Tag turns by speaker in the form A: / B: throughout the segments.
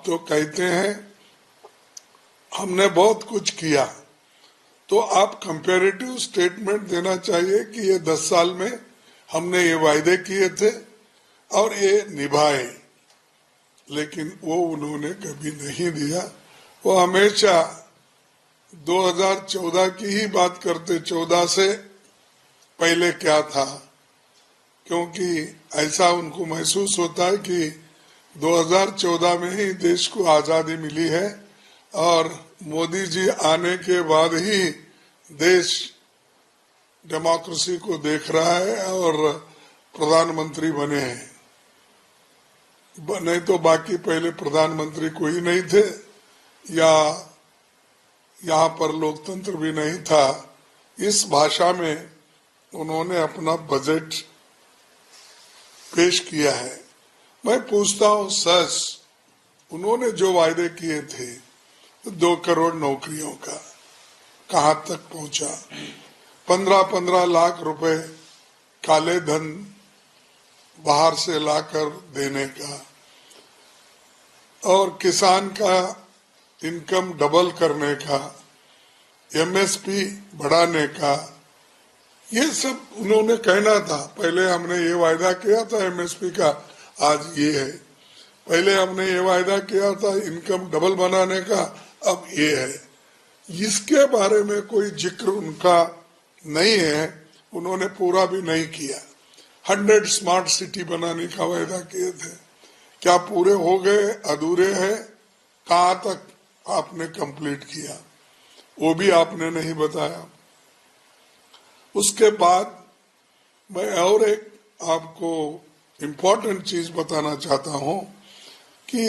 A: तो कहते हैं हमने बहुत कुछ किया, तो आप कंपैरेटिव स्टेटमेंट देना चाहिए कि ये 10 साल में हमने ये वायदे किए थे और ये निभाए, लेकिन वो उन्होंने कभी नहीं दिया। वो हमेशा 2014 की ही बात करते, 14 से पहले क्या था, क्योंकि ऐसा उनको महसूस होता है कि 2014 में ही देश को आजादी मिली है और मोदी जी आने के बाद ही देश डेमोक्रेसी को देख रहा है और प्रधानमंत्री बने हैं। नहीं तो बाकी पहले प्रधानमंत्री कोई नहीं थे या यहाँ पर लोकतंत्र भी नहीं था। इस भाषा में उन्होंने अपना बजट पेश किया है। मैं पूछता हूँ, सच उन्होंने जो वायदे किए थे 2 करोड़ नौकरियों का कहाँ तक पहुंचा? 15-15 लाख रुपए काले धन बाहर से लाकर देने का और किसान का इनकम डबल करने का, एमएसपी बढ़ाने का, ये सब उन्होंने कहना था। पहले हमने ये वायदा किया था एमएसपी का, आज ये है। पहले हमने ये वायदा किया था इनकम डबल बनाने का, अब ये है। इसके बारे में कोई जिक्र उनका नहीं है, उन्होंने पूरा भी नहीं किया। 100 स्मार्ट सिटी बनाने का वायदा किए थे, क्या पूरे हो गए, अधूरे हैं? कहाँ तक आपने कंप्लीट किया, वो भी आपने नहीं बताया। उसके बाद मैं और एक आपको इम्पोर्टेंट चीज बताना चाहता हूं कि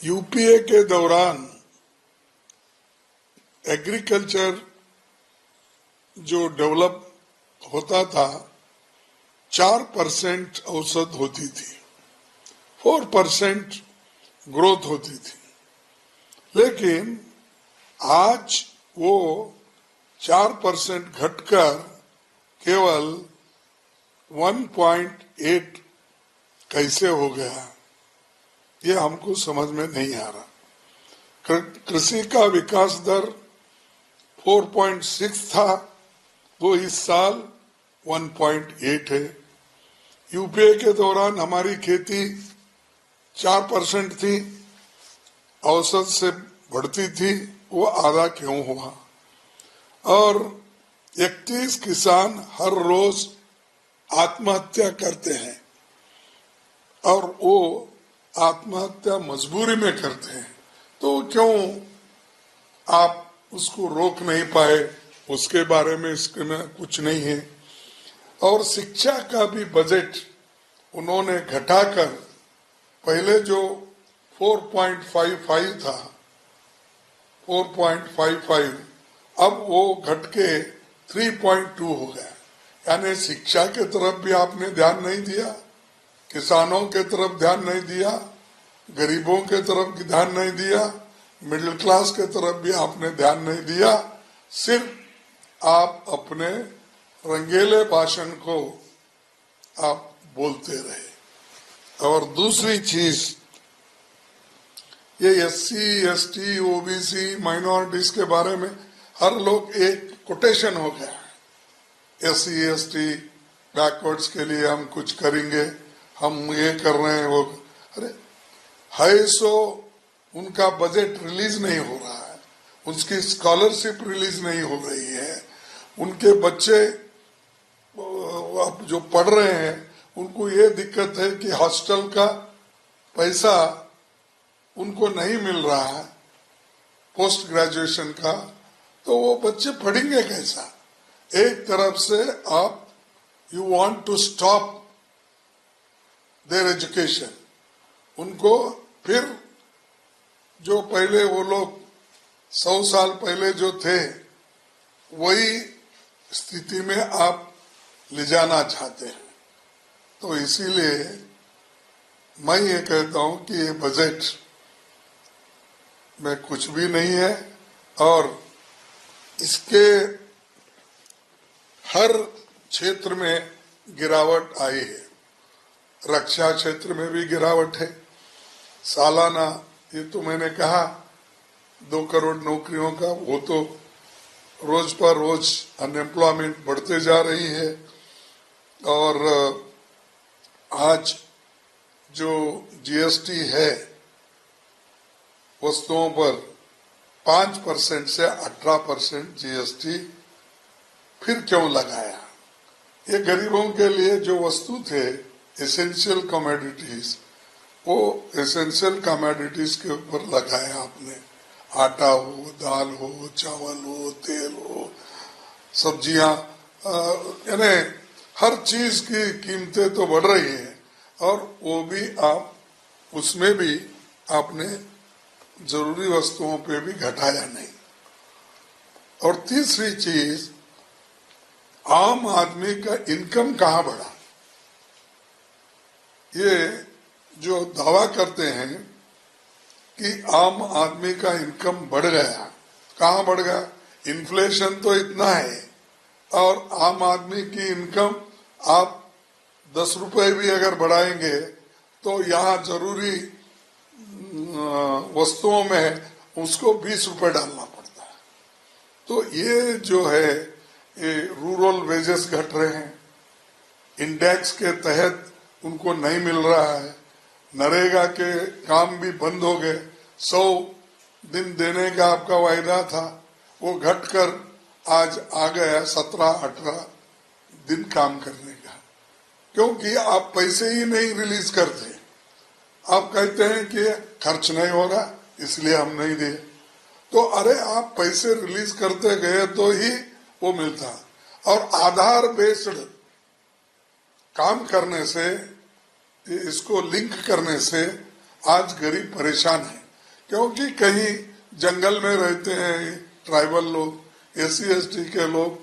A: यूपीए के दौरान एग्रीकल्चर जो डेवलप होता था 4% औसत होती थी, 4% ग्रोथ होती थी, लेकिन आज वो 4% घटकर केवल 1.8 कैसे हो गया, ये हमको समझ में नहीं आ रहा। कृषि का विकास दर 4.6 था, वो इस साल 1.8 है। यूपीए के दौरान हमारी खेती 4% थी, औसत से बढ़ती थी, वो आधा क्यों हुआ? और 31 किसान हर रोज आत्महत्या करते हैं और वो आत्महत्या मजबूरी में करते हैं, तो क्यों आप उसको रोक नहीं पाए? उसके बारे में इसमें कुछ नहीं है। और शिक्षा का भी बजट उन्होंने घटाकर पहले जो 4.55 था, 4.55, अब वो घट के 3.2 हो गया। यानी शिक्षा के तरफ भी आपने ध्यान नहीं दिया, किसानों के तरफ ध्यान नहीं दिया, गरीबों के तरफ ध्यान नहीं दिया, मिडिल क्लास के तरफ भी आपने ध्यान नहीं दिया। सिर्फ आप अपने रंगीले भाषण को आप बोलते रहे। और दूसरी चीज, ये एससी, एसटी, ओबीसी, माइनॉरिटीज के बारे में हर लोग एक कोटेशन हो गया है। एससी, एसटी, बैकवर्ड्स के लिए हम कुछ करेंगे, हम ये कर रहे हैं, वो। अरे है सो उनका बजट रिलीज नहीं हो रहा है, उसकी स्कॉलरशिप रिलीज नहीं हो रही है, उनके बच्चे जो पढ़ रहे हैं उनको ये दिक्कत है कि हॉस्टल का पैसा उनको नहीं मिल रहा है, पोस्ट ग्रेजुएशन का, तो वो बच्चे पढ़ेंगे कैसा? एक तरफ से आप you want to stop their education, उनको फिर जो पहले वो लोग 100 साल पहले जो थे वही स्थिति में आप ले जाना चाहते हैं। तो इसीलिए मैं ये कहता हूं कि ये बजट में कुछ भी नहीं है और इसके हर क्षेत्र में गिरावट आई है। रक्षा क्षेत्र में भी गिरावट है, सालाना, ये तो मैंने कहा 2 करोड़ नौकरियों का, वो तो रोज पर रोज अनएम्प्लॉयमेंट बढ़ते जा रही है। और आज जो जीएसटी है वस्तुओं पर 5% से 18% जीएसटी फिर क्यों लगाया? ये गरीबों के लिए जो वस्तु थे एसेंशियल कमोडिटीज, वो एसेंशियल कमोडिटीज के ऊपर लगाया आपने। आटा हो, दाल हो, चावल हो, तेल हो, सब्जियां, यानी हर चीज की कीमतें तो बढ़ रही है, और वो भी आप उसमें भी आपने जरूरी वस्तुओं पे भी घटाया नहीं। और तीसरी चीज, आम आदमी का इनकम कहाँ बढ़ा? ये जो दावा करते हैं कि आम आदमी का इनकम बढ़ गया, कहाँ बढ़ गया? इन्फ्लेशन तो इतना है, और आम आदमी की इनकम आप 10 रुपए भी अगर बढ़ाएंगे तो यहाँ जरूरी वस्तुओं में उसको 20 रुपए डालना पड़ता है। तो ये जो है, ये रूरल वेजेस घट रहे हैं, इंडेक्स के तहत उनको नहीं मिल रहा है, नरेगा के काम भी बंद हो गए। 100 दिन देने का आपका वायदा था, वो घटकर आज आ गया 17-18 दिन काम करने का, क्योंकि आप पैसे ही नहीं रिलीज करते। आप कहते हैं कि खर्च नहीं हो रहा इसलिए हम नहीं दिए। तो अरे आप पैसे रिलीज करते गए तो ही वो मिलता। और आधार बेस्ड काम करने से, इसको लिंक करने से आज गरीब परेशान है, क्योंकि कहीं जंगल में रहते हैं ट्राइबल लोग, एससी एसटी के लोग,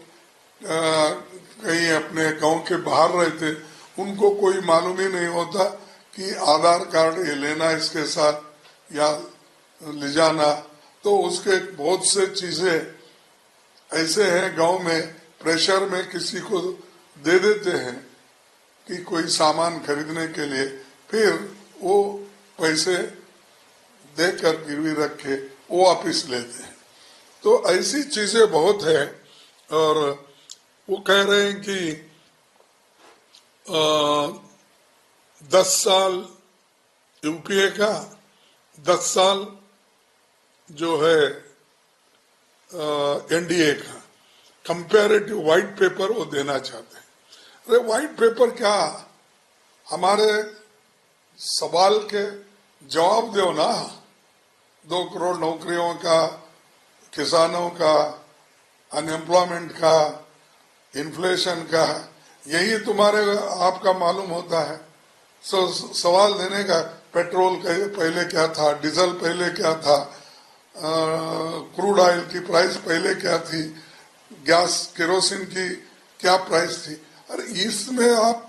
A: कहीं अपने गांव के बाहर रहते, उनको कोई मालूम ही नहीं होता कि आधार कार्ड ये लेना इसके साथ या ले जाना। तो उसके बहुत से चीजें ऐसे हैं, गांव में प्रेशर में किसी को दे देते हैं कि कोई सामान खरीदने के लिए, फिर वो पैसे देकर गिरवी रख के वो वापिस लेते हैं। तो ऐसी चीजें बहुत है। और वो कह रहे हैं कि 10 साल यूपीए का, 10 साल जो है एनडीए का कंपैरेटिव व्हाइट पेपर वो देना चाहते हैं। अरे व्हाइट पेपर क्या, हमारे सवाल के जवाब दो ना। 2 करोड़ नौकरियों का, किसानों का, अनएम्प्लॉयमेंट का, इन्फ्लेशन का, यही तुम्हारे आपका मालूम होता है। सवाल देने का, पेट्रोल पहले क्या था, डीजल पहले क्या था, क्रूड ऑयल की प्राइस पहले क्या थी, गैस केरोसिन की क्या प्राइस थी। अरे इसमें आप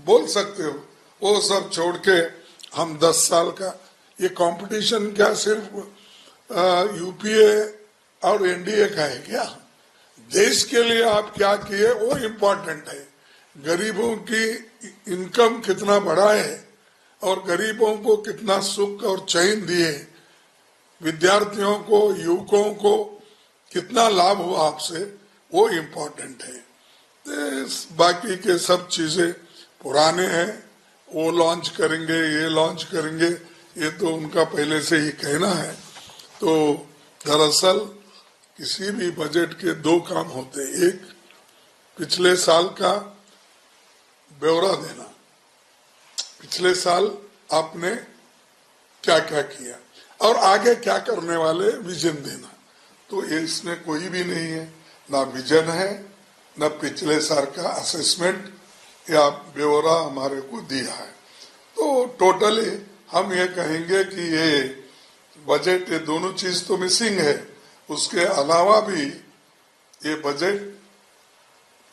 A: बोल सकते हो, वो सब छोड़ के हम 10 साल का, ये कंपटीशन क्या सिर्फ यूपीए और एनडीए का है क्या? देश के लिए आप क्या किए वो इम्पोर्टेंट है। गरीबों की इनकम कितना बढ़ाए और गरीबों को कितना सुख और चैन दिए, विद्यार्थियों को, युवकों को कितना लाभ हुआ आपसे, वो इम्पोर्टेंट है। बाकी के सब चीजें पुराने हैं, वो लॉन्च करेंगे, ये लॉन्च करेंगे, ये तो उनका पहले से ही कहना है। तो दरअसल किसी भी बजट के 2 काम होते हैं, एक पिछले साल का ब्यौरा देना, पिछले साल आपने क्या क्या किया और आगे क्या करने वाले विजन देना। तो ये इसमें कोई भी नहीं है, ना विजन है, न पिछले साल का असेसमेंट या ब्यौरा हमारे को दिया है। तो टोटली हम ये कहेंगे कि ये बजट, ये दोनों चीज तो मिसिंग है। उसके अलावा भी ये बजट,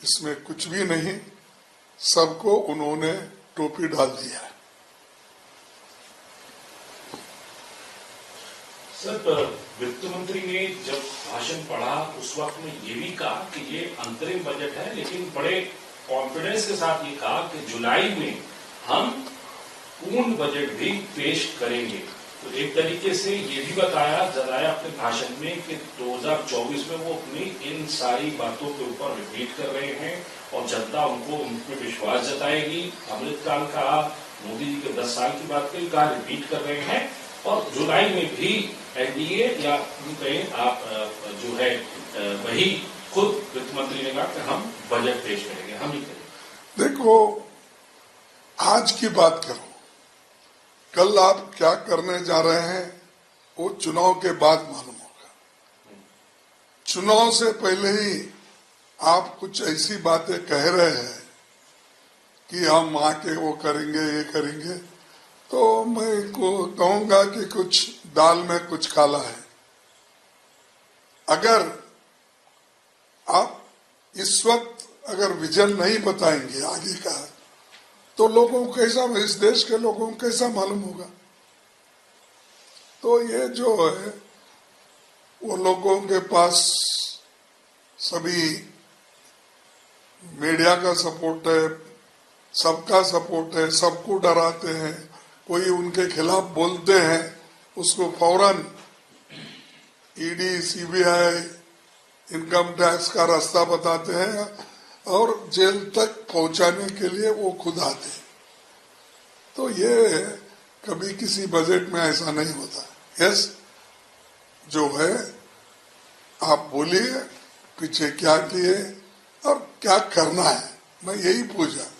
A: इसमें कुछ भी नहीं, सबको उन्होंने टोपी डाल दिया है।
B: सर, वित्त मंत्री ने जब भाषण पढ़ा उस वक्त में ये भी कहा कि ये अंतरिम बजट है, लेकिन बड़े कॉन्फिडेंस के साथ ये कहा कि जुलाई में हम पूर्ण बजट भी पेश करेंगे। तो एक तरीके से ये भी जताया अपने भाषण में कि 2024 में वो अपनी इन सारी बातों के ऊपर रिपीट कर रहे हैं और जनता उन पे विश्वास जताएगी। अमृतकाल कहा, मोदी जी के 10 साल की बात कहा, रिपीट कर रहे हैं और जुलाई में भी एनडीए या कहें आप जो है वही खुद वित्त मंत्री ने कहा कि हम बजट पेश करेंगे, हम ही करेंगे।
A: देखो, आज की बात करो, कल आप क्या करने जा रहे हैं वो चुनाव के बाद मालूम होगा। चुनाव से पहले ही आप कुछ ऐसी बातें कह रहे हैं कि हम आके वो करेंगे, ये करेंगे, तो मैं को कहूंगा कि कुछ दाल में कुछ काला है। अगर आप इस वक्त अगर विजन नहीं बताएंगे आगे का, तो लोगों को कैसा, इस देश के लोगों को कैसा मालूम होगा। तो ये जो है वो लोगों के पास सभी मीडिया का सपोर्ट है, सबका सपोर्ट है, सबको डराते हैं। कोई उनके खिलाफ बोलते हैं उसको फौरन ईडी, सीबीआई, इनकम टैक्स का रास्ता बताते हैं और जेल तक पहुंचाने के लिए वो खुद आते। तो ये कभी किसी बजट में ऐसा नहीं होता। यस, जो है आप बोलिए पीछे क्या किए और क्या करना है, मैं यही पूछा।